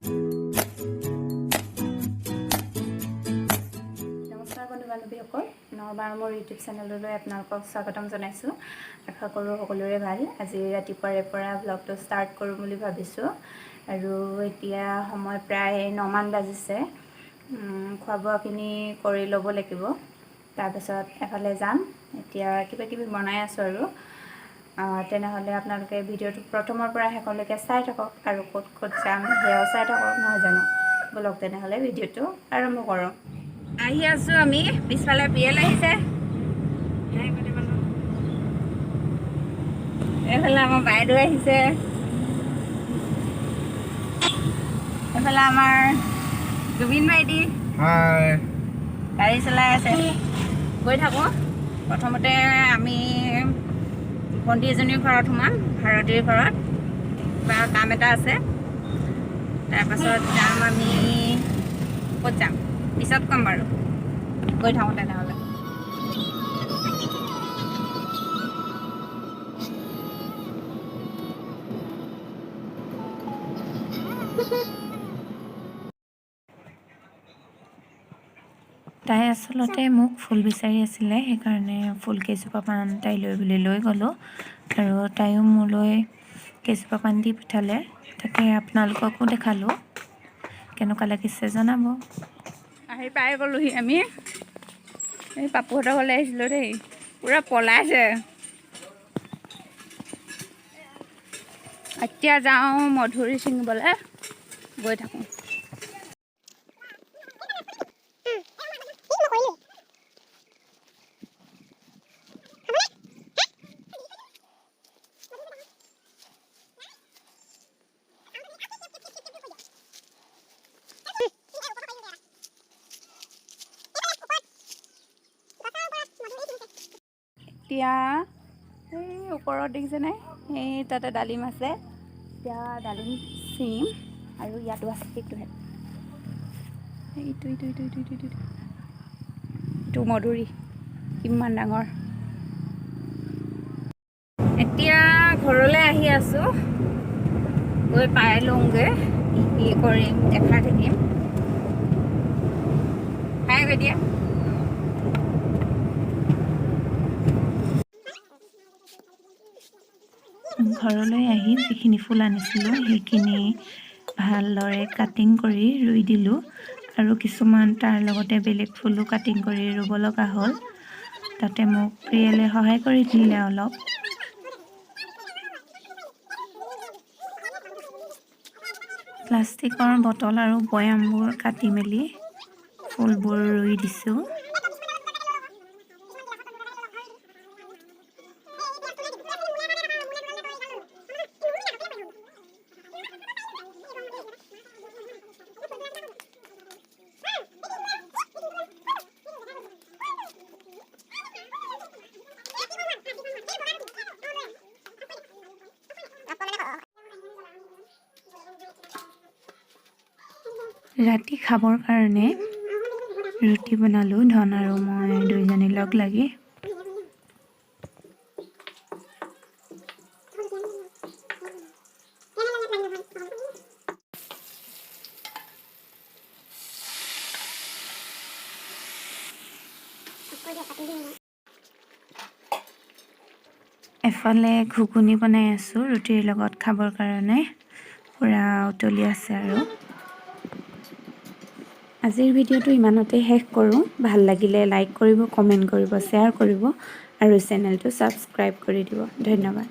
নমস্কাৰ বন্ধু-বান্ধৱীসকল, নবাৰ মোৰ ইউটিউব চেনেললৈ আপোনালোকক স্বাগতম জনাইছোঁ। আশা কৰোঁ সকলোৰে ভাল। আজি ৰাতিপুৱাৰে পৰা ব্লগটো ষ্টাৰ্ট কৰোঁ বুলি ভাবিছোঁ আৰু এতিয়া সময় প্ৰায় 9 মান বাজিছে। খোৱা বোৱাখিনি কৰি ল'ব লাগিব, তাৰপিছত এফালে যাম। এতিয়া কিবা কিবি বনাই আছোঁ আৰু তেনেহ'লে আপোনালোকে ভিডিঅ'টো প্ৰথমৰ পৰা শেষলৈকে চাই থাকক আৰু ক'ত ক'ত যাম সেয়াও চাই থাকক, নহয় জানো? বলক তেনেহ'লে ভিডিঅ'টো আৰম্ভ কৰোঁ। আহি আছোঁ আমি, পিছফালে বিয়েল আহিছে, এইফালে আমাৰ বাইদেউ আহিছে, এইফালে আমাৰ জুবিন ভাইটি গাড়ী চলাই আছে। গৈ থাকোঁ। প্ৰথমতে আমি ভণ্টি এজনীৰ ঘৰত সোমাম, ভাৰতীৰ ঘৰত, কিবা কাম এটা আছে। তাৰপাছত যাম আমি, ক'ত যাম পিছত ক'ম বাৰু। গৈ থাকোঁ তেনেহ'লে। তাই আচলতে মোক ফুল বিচাৰি আছিলে, সেইকাৰণে ফুল কেইজোপামান তাইলৈ বুলি লৈ গ'লোঁ আৰু তাইও মোলৈ কেইজোপামান দি পঠালে। তাকে আপোনালোককো দেখালোঁ, কেনেকুৱা লাগিছে জনাব। আহি পাই গ'লোহি আমি। এই পাপুহঁতৰ ঘৰলৈ আহিছিলোঁ দেই, পূৰা পলাইছে। এতিয়া যাওঁ মধুৰি ছিঙিবলৈ, গৈ থাকোঁ। এতিয়া এই ওপৰত দেখিছেনে, এই তাতে ডালিম আছে। এতিয়া ডালিম ছিঙিম আৰু ইয়াতো আছে, সেইটোহে এইটো মধুৰি কিমান ডাঙৰ। এতিয়া ঘৰলৈ আহি আছোঁ, গৈ পাই লওঁগৈ, কি কৰিম দেখাই থাকিম। খাই গৈ দিয়া। ঘৰলৈ আহি যিখিনি ফুল আনিছিলোঁ সেইখিনি ভালদৰে কাটিং কৰি ৰুই দিলোঁ আৰু কিছুমান তাৰ লগতে বেলেগ ফুলো কাটিং কৰি ৰুব লগা হ'ল। তাতে মোক প্ৰিয়েলে সহায় কৰি দিলে অলপ। প্লাষ্টিকৰ বটল আৰু বৈয়ামবোৰ কাটি মেলি ফুলবোৰ ৰুই দিছোঁ। ৰাতি খাবৰ কাৰণে ৰুটি বনালোঁ, ধন আৰু মই দুইজনী লগ লাগি। এফালে ঘুগুনি বনাই আছোঁ ৰুটিৰ লগত খাবৰ কাৰণে, পূৰা উতলি আছে আৰু। আজিৰ ভিডিঅ'টো ইমানতে শেষ কৰোঁ। ভাল লাগিলে লাইক কৰিব, কমেণ্ট কৰিব, শ্বেয়াৰ কৰিব আৰু চেনেলটো ছাবস্ক্ৰাইব কৰি দিব। ধন্যবাদ।